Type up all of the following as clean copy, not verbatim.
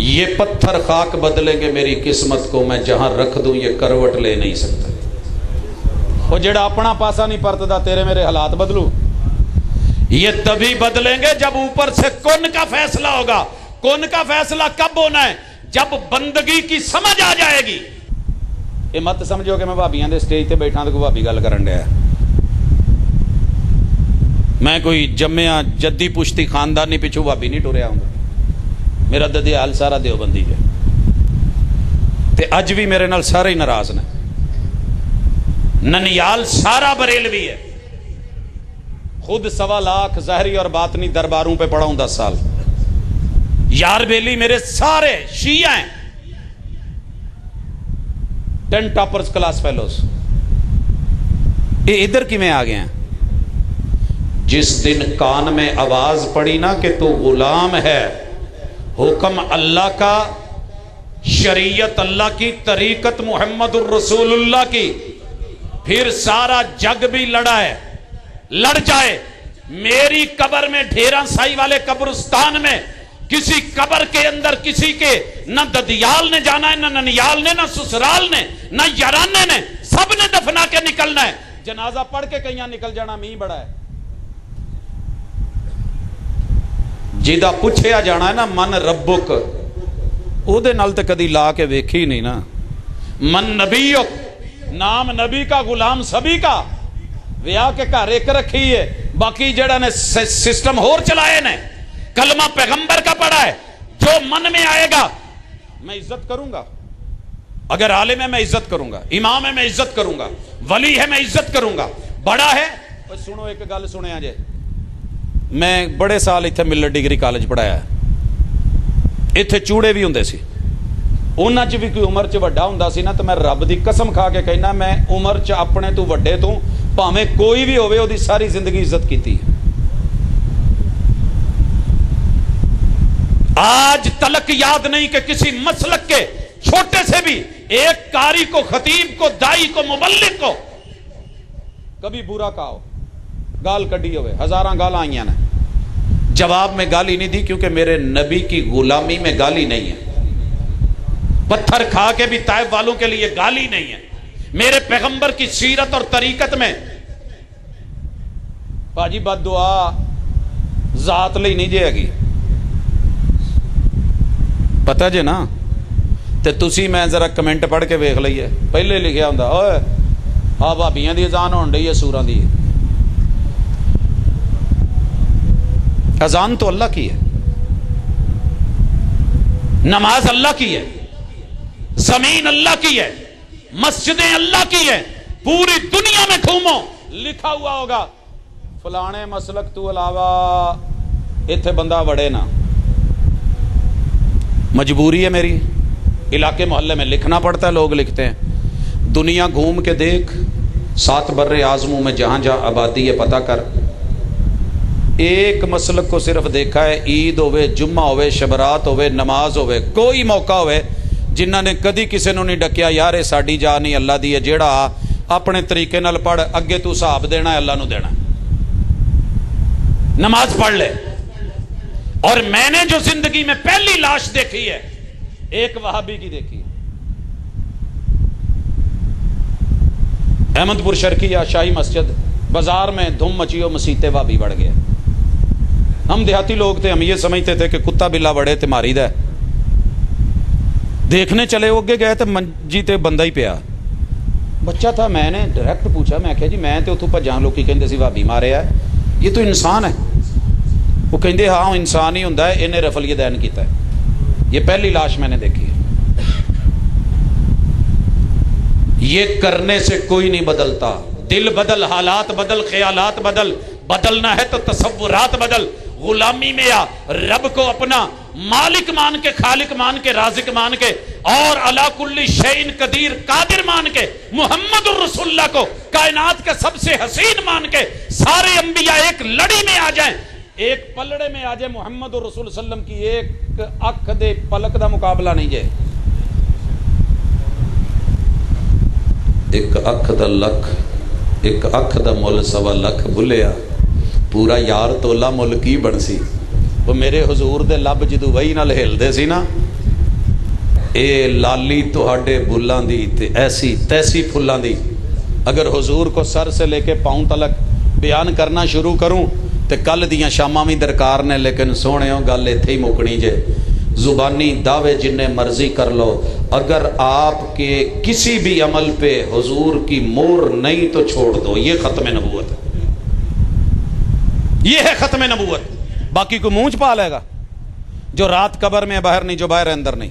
یہ پتھر خاک بدلیں گے میری قسمت کو، میں جہاں رکھ دوں یہ کروٹ لے نہیں سکتا۔ وہ جڑا اپنا پاسا نہیں پرتدا تیرے میرے حالات بدلو؟ یہ تبھی بدلیں گے جب اوپر سے کن کا فیصلہ ہوگا۔ کن کا فیصلہ کب ہونا ہے؟ جب بندگی کی سمجھ آ جائے گی۔ یہ مت سمجھو کہ میں بھابیاں دے سٹیج تے بیٹھا تو کوئی بھابی گل کرن ڈیا، میں کوئی جمیا جدی پشتی خاندانی پیچھو بھابی نہیں ٹریا ہوں۔ میرا ددیال سارا دیوبندی ہے تے اج بھی میرے نال سارے ہی ناراض نے۔ ننیال سارا بریلوی ہے، خود 1.25 لاکھ ظاہری اور باطنی درباروں پہ پڑھا ہوں 10 سال۔ یار بیلی میرے سارے شیعہ ہیں، 10 ٹاپرز کلاس فیلوز۔ یہ ادھر کی میں آ گئے ہیں؟ جس دن کان میں آواز پڑی نا کہ تو غلام ہے، حکم اللہ کا، شریعت اللہ کی، طریقت محمد الرسول اللہ کی، پھر سارا جگ بھی لڑا ہے، لڑ جائے۔ میری قبر میں ڈھیراں سائی والے قبرستان میں کسی قبر کے اندر کسی کے نہ ددیال نے جانا ہے، نہ ننیال نے، نہ سسرال نے، نہ یارانے نے، سب نے دفنا کے نکلنا ہے۔ جنازہ پڑھ کے کہیں نکل جانا می بڑا ہے۔ جیدہ پوچھیا جانا ہے نا من ربک، او دے نال تے کدی لا کے ویکھی نہیں نا۔ من نبیک، نام نبی کا غلام سبھی کا، ویا کے گھر ایک رکھی ہے، باقی جڑا نے سسٹم ہور چلائے نے۔ کلمہ پیغمبر کا پڑھا ہے، جو من میں آئے گا میں عزت کروں گا۔ اگر عالم ہے میں عزت کروں گا، امام ہے میں عزت کروں گا، ولی ہے میں عزت کروں گا، بڑا ہے۔ سنو ایک گل سنیا جے، میں بڑے سال اتنے ملر ڈگری کالج پڑھایا ہے، اتنے چوڑے بھی ہوندے سی، انہاں چ بھی کوئی عمر چ وڈا ہوندا سی نا تو میں رب دی قسم کھا کے کہنا میں عمر چ اپنے تو وڈے تو بھاویں کوئی بھی ہوئے دی ساری زندگی عزت کیتی ہے۔ آج تلک یاد نہیں کہ کسی مسلک کے چھوٹے سے بھی ایک قاری کو، خطیب کو، دائی کو، مبلغ کو کبھی برا کہا ہو، گال کڈی ہوئے، ہزاراں گالاں آئیاں نے، جواب میں گالی نہیں دی کیونکہ میرے نبی کی غلامی میں گالی نہیں ہے۔ پتھر کھا کے بھی طائف والوں کے لیے گالی نہیں ہے۔ میرے پیغمبر کی سیرت اور طریقت میں باجی بد دعا ذات لئی نہیں جے گی، پتہ جے نا؟ تے تسی میں ذرا کمنٹ پڑھ کے ویکھ لئیے، پہلے لکھیا ہوندا اوئے ہاں بھابیاں دی اذان ہون ڈئی ہے سوراں دی۔ اذان تو اللہ کی ہے، نماز اللہ کی ہے، زمین اللہ کی ہے، مسجدیں اللہ کی ہے، پوری دنیا میں گھومو لکھا ہوا ہوگا فلانے مسلک تو علاوہ ایتھے بندہ وڑے نا۔ مجبوری ہے میری، علاقے محلے میں لکھنا پڑتا ہے، لوگ لکھتے ہیں۔ دنیا گھوم کے دیکھ، 7 بر اعظموں میں جہاں جہاں آبادی ہے پتہ کر، ایک مسلک کو صرف دیکھا ہے، عید ہوئے، جمعہ ہوئے، شبرات ہوئے، نماز ہوئے، کوئی موقع ہوئے جنہ نے کدی کسی نو نہیں ڈکیا یار اے ساڈی جا نہیں اللہ دی ہے، جیڑا اپنے طریقے نال پڑھ اگے تو حساب دینا ہے اللہ نو دینا ہے، نماز پڑھ لے۔ اور میں نے جو زندگی میں پہلی لاش دیکھی ہے، ایک وہابی کی دیکھی ہے، احمد پور شرقیہ شاہی مسجد بازار میں دھم مچی ہو، مسیتے وہابی بڑھ گئے۔ ہم دیہاتی لوگ تھے، ہم یہ سمجھتے تھے کہ کتا بلا بڑے تے ماری دا ہے، دیکھنے چلے اگے گئے تو منجی تے بندہ ہی پیا، بچہ تھا۔ میں نے ڈائریکٹ پوچھا، میں کہا جی میں تے اتھوں بھجاں، لوگ کی کہندے سی وہابی مارے ہے، یہ تو انسان ہے۔ وہ کہندے ہاں انسان ہی ہوندا ہے، انہیں رفل یدین کیتا ہے۔ یہ پہلی لاش میں نے دیکھی ہے۔ یہ کرنے سے کوئی نہیں بدلتا، دل بدل، حالات بدل، خیالات بدل، بدلنا ہے تو تصورات بدل۔ غلامی میں آ، رب کو اپنا مالک مان کے، خالق مان کے، رازق مان کے، اور علی کل شیء قدیر قادر مان کے، محمد الرسول اللہ کو کائنات کے سب سے حسین مان کے، سارے انبیاء ایک لڑی میں آ جائیں، ایک پلڑے میں آ جائے، محمد الرسول صلی اللہ علیہ وسلم کی ایک اکھ دے پلک دا مقابلہ نہیں جائے۔ ایک اکھ دا لکھ، ایک اکھ دا مول 1.25 لکھ بھلیا، پورا یار تولا مل کی بن سی وہ میرے حضور دے لب جدو وہی نال ہلدے سی نا اے لالی تہاڈے بلاں دی تے ایسی تیسی پھلاں دی اگر حضور کو سر سے لے کے پاؤں تلک بیان کرنا شروع کروں تے کل دیاں شاماں بھی درکار نے، لیکن سونےو گل ایتھے ہی مکنی جے۔ زبانی دعوے جنہیں مرضی کر لو، اگر آپ کے کسی بھی عمل پہ حضور کی مور نہیں تو چھوڑ دو، یہ ختم نبوت ہے، یہ ہے ختم نبوت۔ باقی کو منہ چھپا لے گا، جو رات قبر میں باہر نہیں، جو باہر اندر نہیں۔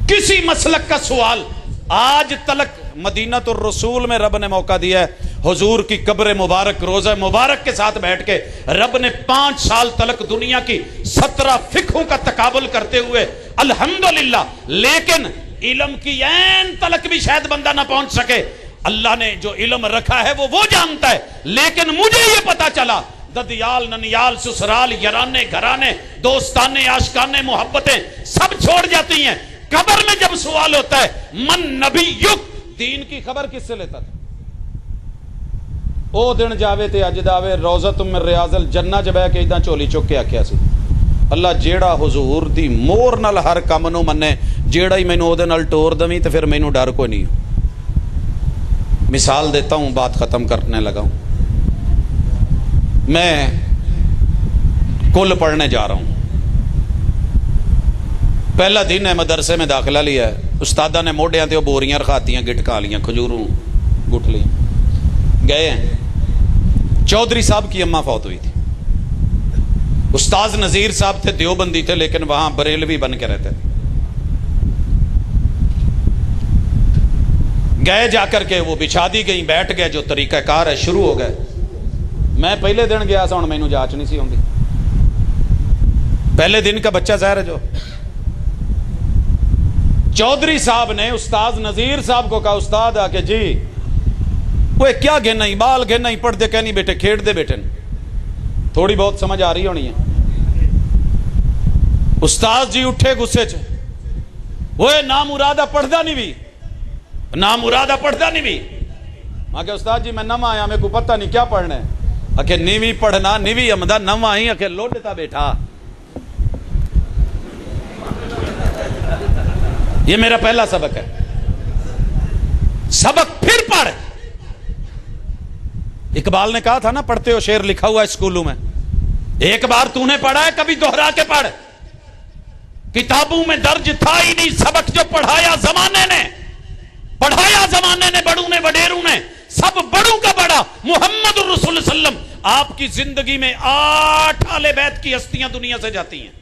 کسی مسلک کا سوال آج تلک مدینہ الرسول میں رب نے موقع دیا ہے، حضور کی قبر مبارک روزہ مبارک کے ساتھ بیٹھ کے رب نے 5 سال تلک دنیا کی 17 فقہوں کا تقابل کرتے ہوئے الحمدللہ، لیکن علم کی عین تلک بھی شاید بندہ نہ پہنچ سکے۔ اللہ نے جو علم رکھا ہے وہ جانتا ہے، لیکن مجھے یہ پتا چلا ددیال ننیال سسرال یارانے گھرانے دوستانے عاشقانے محبتیں سب چھوڑ جاتی ہیں۔ قبر میں جب سوال ہوتا ہے من نبیک، دین کی خبر کس سے لیتا تھا؟ او دن جاوے تے اج داوے روزہ من ریاض الجنہ چ بیٹھ کے اداں چولی چک کے آکھیا سی اللہ جیڑا حضور دی مور نال ہر کم نو منے، جیڑا ہی مینوں او دے نال ٹور دویں تے پھر مینوں ڈر کوئی نہیں۔ مثال دیتا ہوں، بات ختم کرنے لگا ہوں۔ میں کل پڑھنے جا رہا ہوں، پہلا دن ہے، مدرسے میں داخلہ لیا ہے، استادہ نے موڈیاں تے بوریاں رکھاتیاں گٹکا لیاں کھجوروں گٹ لی، گئے ہیں۔ چودھری صاحب کی اماں فوت ہوئی تھی، استاذ نذیر صاحب تھے دیوبندی تھے لیکن وہاں بریلوی بن کے رہتے تھے۔ گئے جا کر کے وہ بچھا دی گئی، بیٹھ گئے، جو طریقہ کار ہے شروع ہو گئے۔ میں پہلے دن گیا سا، ہوں مینوں جانچ نہیں سی ہوندی، پہلے دن کا بچہ ظاہر ہے جو۔ چودھری صاحب نے استاذ نذیر صاحب کو کہا استاد آ کے جی وہ کیا گھنا ہی بال گھنا ہی پڑھ دے کہنی بیٹے کھیڑ دے بیٹے، تھوڑی بہت سمجھ آ رہی ہونی ہے۔ استاد جی اٹھے غصے چ، وہ نامرادہ پڑھدا نہیں بھی، نامرادہ پڑھدا نہیں بھی۔ میں کہ استاد جی میں نواں آیا، میرے کو پتہ نہیں کیا پڑھنا ہے۔ کہ نیوی پڑھنا نیوی امدہ نواں ہی کہ لو لیتا بیٹھا۔ یہ میرا پہلا سبق ہے، سبق پھر پڑھ۔ اقبال نے کہا تھا نا پڑھتے ہو شعر لکھا ہوا ہے اسکولوں میں، ایک بار تو نے پڑھا ہے کبھی دوہرا کے پڑھ۔ کتابوں میں درج تھا ہی نہیں سبق جو پڑھایا زمانے نے، پڑھایا زمانے نے، بڑوں نے وڈیروں نے، سب بڑوں کا بڑا محمد الرسول صلی اللہ علیہ وسلم۔ آپ کی زندگی میں 8 اہل بیت کی ہستیاں دنیا سے جاتی ہیں۔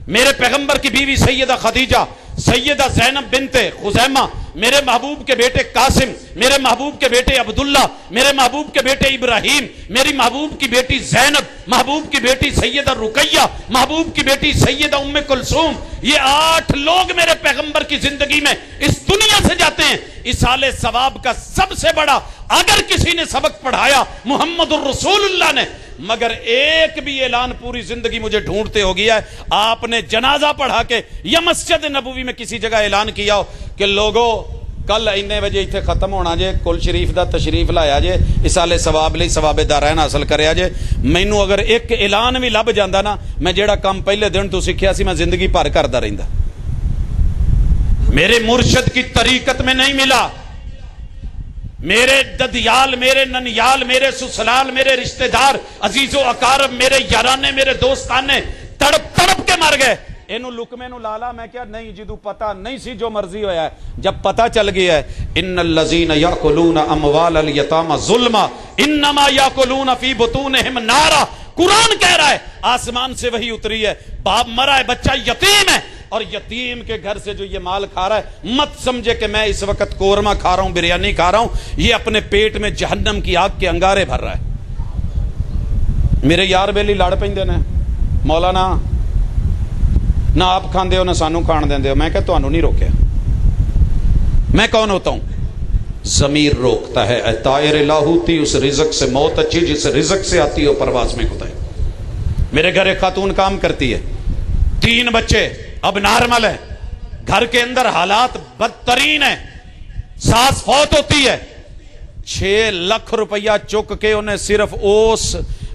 میرے پیغمبر کی بیوی سیدہ خدیجہ، سیدہ زینب بنت خزیمہ، میرے محبوب کے بیٹے قاسم، میرے محبوب کے بیٹے عبداللہ، میرے محبوب کے بیٹے ابراہیم، میری محبوب کی بیٹی زینب، محبوب کی بیٹی سیدہ رقیہ، محبوب کی بیٹی سیدہ ام کلثوم، یہ 8 لوگ میرے پیغمبر کی زندگی میں اس دنیا سے جاتے ہیں۔ اصال ثواب کا سب سے بڑا اگر کسی نے سبق پڑھایا محمد الرسول اللہ نے، مگر ایک بھی اعلان پوری زندگی مجھے ڈھونڈتے ہو گیا ہے آپ نے جنازہ پڑھا کے یا مسجد نبوی میں کسی جگہ اعلان کیا ہو کہ لوگوں کل اینے بجے ایتھے ختم ہونا جے، کل شریف دا تشریف لایا جے، اصال ثواب لئی ثواب دارین حاصل کریا جے۔ مینوں اگر ایک اعلان بھی لب جاندا نا، میں جیڑا کام پہلے دن تو سکھیا سی میں زندگی بھر کردا رہندا۔ میرے مرشد کی طریقت میں نہیں ملا، میرے ددیال، میرے ننیال، میرے سسرال، میرے رشتہ دار، عزیز و اقارب، میرے یارانے، میرے دوستانے تڑپ تڑپ کے مر گئے۔ اینو لکمے نو لالا میں کیا نہیں جدو پتہ نہیں سی جو مرضی ہویا ہے، جب پتہ چل گیا ہے ان الذین یاکلون اموال الیتامی ظلما انما یاکلون فی بطونہم نارا۔ قرآن کہہ رہا ہے، آسمان سے وہی اتری ہے، باپ مرا ہے، بچہ یتیم ہے، اور یتیم کے گھر سے جو یہ مال کھا رہا ہے مت سمجھے کہ میں اس وقت قورمہ کھا رہا ہوں، بریانی کھا رہا ہوں، یہ اپنے پیٹ میں جہنم کی آگ کے انگارے بھر رہا ہے۔ میرے یار بیلی لڑ پیندے نے، مولانا نہ آپ کھاندے ہو نہ سانو کھان دیندے ہو۔ میں کہ تانوں نہیں روکیا، میں کون ہوتا ہوں؟ ضمیر روکتا ہے، اے طائر لاہوتی اس رزق سے موت اچھی جس رزق سے آتی ہو پرواز میں کوتاہی۔ میرے گھر ایک خاتون کام کرتی ہے، 3 بچے، اب نارمل ہے، گھر کے اندر حالات بدترین ہیں، ساس فوت ہوتی ہے، 6 ਲੱਖ ਰੁਪਈਆ ਚੁੱਕ ਕੇ ਉਹਨੇ ਸਿਰਫ ਉਸ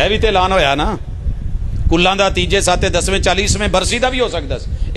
ਇਹ ਵੀ ਤੇ ਐਲਾਨ ਹੋਇਆ ਨਾ, ਕੁੱਲਾਂ ਦਾ ਤੀਜੇ ਸਾਤੇ 10ਵੇਂ 40ਵੇਂ ਬਰਸੀ ਦਾ ਵੀ ਹੋ ਸਕਦਾ ਸੀ।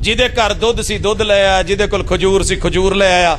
ਜਿਹਦੇ ਘਰ ਦੁੱਧ ਸੀ ਦੁੱਧ ਲੈ ਆਇਆ, ਜਿਹਦੇ ਕੋਲ ਖਜੂਰ ਸੀ ਖਜੂਰ ਲੈ ਆਇਆ,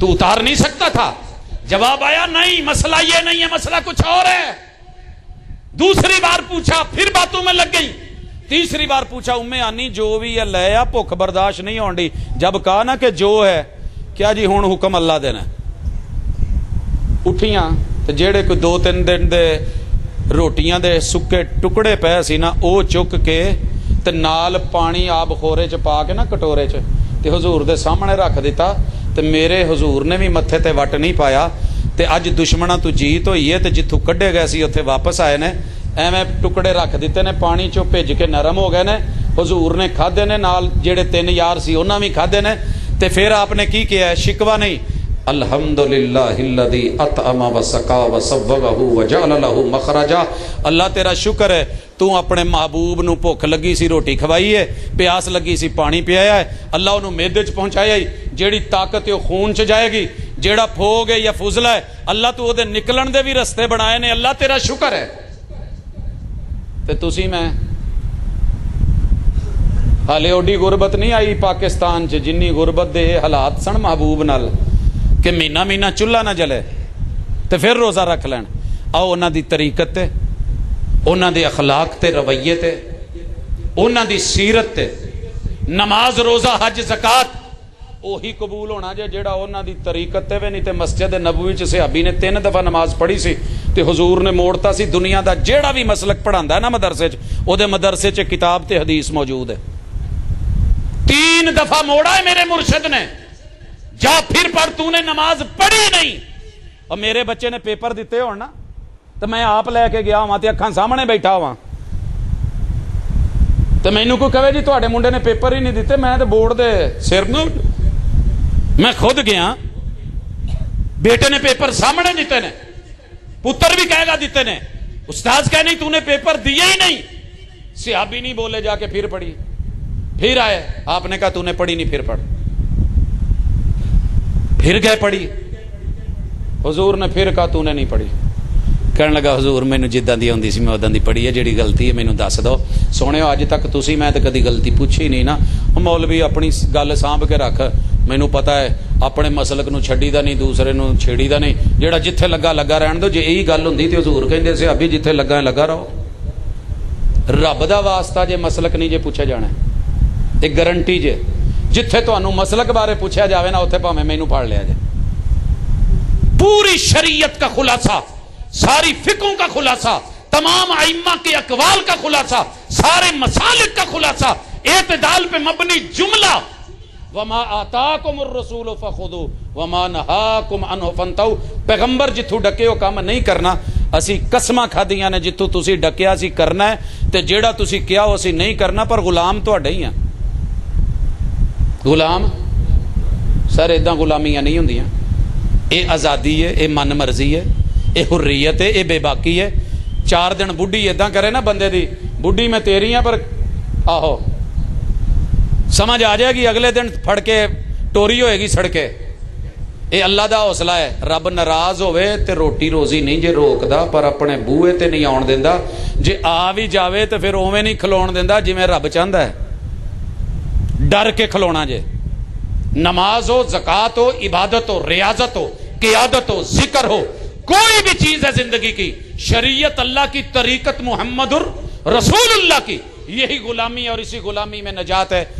تو اتار نہیں سکتا تھا؟ جواب آیا نہیں، مسئلہ یہ نہیں ہے، مسئلہ کچھ اور ہے۔ دوسری بار پوچھا، پھر باتوں میں لگ گئی۔ تیسری بار پوچھا، امی آنی جو بھی ہے لے آ، بھوک برداشت نہیں ہونی۔ جب کہا نا کہ جو ہے کیا جی ہون حکم اللہ دینا، اٹھیاں تو جیڑے کوئی 2-3 دن دے روٹیاں دے سکے ٹکڑے پے سی نا، او چک کے تے نال پانی آب خورے چ پا کے نا کٹورے چ تے حضور دے سامنے رکھ دیتا۔ تے میرے حضور نے بھی متھے تے وٹ نہیں پایا۔ تے اج دشمناں تو جیت ہوئی ہے تے جتھوں کڈے گئے سی اوتھے واپس آئے نے، ایویں ٹکڑے رکھ دیتے نے، پانی چوں بھج کے نرم ہو گئے نے۔ حضور نے کھادے نے، نال جڑے 3 یار سی انہاں بھی کھادے نے۔ تے پھر آپ نے کی کیا ہے؟ شکوہ نہیں، الحمدللہ الذی اطعم وسقا وصوبہ وجعل لہ مخرجا۔ اللہ تیرا شکر ہے، تو اپنے محبوب نو بھوک لگی سی روٹی کھوائی ہے، پیاس لگی سی پانی پیا ہے، اللہ انہوں میدے چ پہنچایا ہے، جیڑی طاقت ہے خون چ جائے گی، جیڑا پھوگ ہے یا فضلہ ہے اللہ تو وہ دے نکلن دے بھی رستے بنائے نے۔ اللہ تیرا شکر ہے۔ تے تسی میں حالے اوڈی غربت نہیں آئی پاکستان چ جنی غربت دے حالات سن محبوب نال کہ مہینہ مہینہ چولہا نہ جلے تے پھر روزہ رکھ لین۔ آؤ انہاں دی طریقت تے، انہاں دے اخلاق تے رویے تے، انہاں دی سیرت تے، نماز روزہ حج زکات اوہی قبول ہونا جے جیڑا انہاں دی طریقت تے وے۔ نہیں تے مسجد نبوی چ صحابی نے 3 دفعہ نماز پڑھی سی تے حضور نے موڑتا سی۔ دنیا دا جیڑا بھی مسلک پڑھاندا ہے نا مدرسے چ، او دے مدرسے چ کتاب تے حدیث موجود ہے۔ 3 دفعہ موڑا ہے میرے مرشد نے، جا پھر پڑھ، تو نے نماز پڑھی نہیں۔ اور میرے بچے نے پیپر دیتے ہون نا تو میں آپ لے کے گیا ہوں تے اکھاں سامنے بیٹھا ہوا تو مینوں کوئی کہے جی تواڈے منڈے نے پیپر ہی نہیں دیتے، میں تے بورڈ دے سر نو میں خود گیا، بیٹے نے پیپر سامنے دیتے نے، پتر بھی کہے گا دیتے نے، استاذ کہے نہیں تو نے پیپر دیے ہی نہیں۔ صحابی نہیں بولے، جا کے پھر پڑھی، پھر آئے، آپ نے کہا تو نے پڑھی نہیں، پھر پڑھ، پھر گئے پڑھی، حضور نے پھر کہا تو نے نہیں پڑھی۔ کہنے لگا حضور مینوں جداں دی ہوندی سی میں اوداں دی پڑھی ہے، جیڑی غلطی ہے مینوں دس دو۔ سونےو اج تک تسی میں تے کدی غلطی پوچھی نہیں نا۔ مولوی اپنی گل سانبھ کے رکھ، مینوں پتہ ہے اپنے مسلک نو چھڈی دا نہیں، دوسرے نو چھیڑی دا نہیں، جیڑا جتھے لگا لگا رہن دو۔ جے یہی گل ہوندی تے حضور کہندے سی ابھی جتھے لگا ہے لگا رہو۔ رب دا واسطہ جے مسلک نہیں جے پوچھا جانا ہے، ایک گارنٹی جے جتھے تانوں مسلک بارے پوچھا جاوے نا اوتھے بھاویں مینوں پڑھ لیا جائے۔ پوری شریعت کا خلاصہ، ساری فقہوں کا خلاصہ، تمام ائمہ کے اقوال کا خلاصہ، سارے مسالک کا خلاصہ، اعتدال پہ مبنی جملہ، وما آتاکم الرسول فخذوا وما نہاکم عنہ فانتہوا۔ پیغمبر جتھوں ڈکے ہو کام نہیں کرنا۔ اسی قسماں کھادیاں نے جتھوں تسی ڈکیا سی کرنا ہے تے جیڑا تسی کیا ہو اسی نہیں کرنا، پر غلام تواڈے ہی ہیں۔ غلام سر اداں غلامیاں نہیں ہوندیاں، اے آزادی ہے، اے من مرضی ہے، اے حریت ہے، اے بے باکی ہے۔ 4 دن بڈھی اداں کرے نا بندے دی، بڈھی میں تیری ہیں پر آہو سمجھ آ جائے گی، اگلے دن پھڑ کے ٹوری ہوئے گی سڑکے۔ اے اللہ دا حوصلہ ہے۔ رب ناراض ہوئے تے روٹی روزی نہیں جے روکدا، پر اپنے بوئے تے نہیں آن دیندا۔ جے آ بھی جاوے تے پھر اوویں نہیں کھلون دیندا جویں رب چاہندا ہے۔ ڈر کے کھلونا جے، نماز ہو، زکات ہو، عبادت ہو، ریاضت ہو، قیادت ہو، ذکر ہو، کوئی بھی چیز ہے زندگی کی، شریعت اللہ کی، طریقت محمد رسول اللہ کی، یہی غلامی ہے اور اسی غلامی میں نجات ہے۔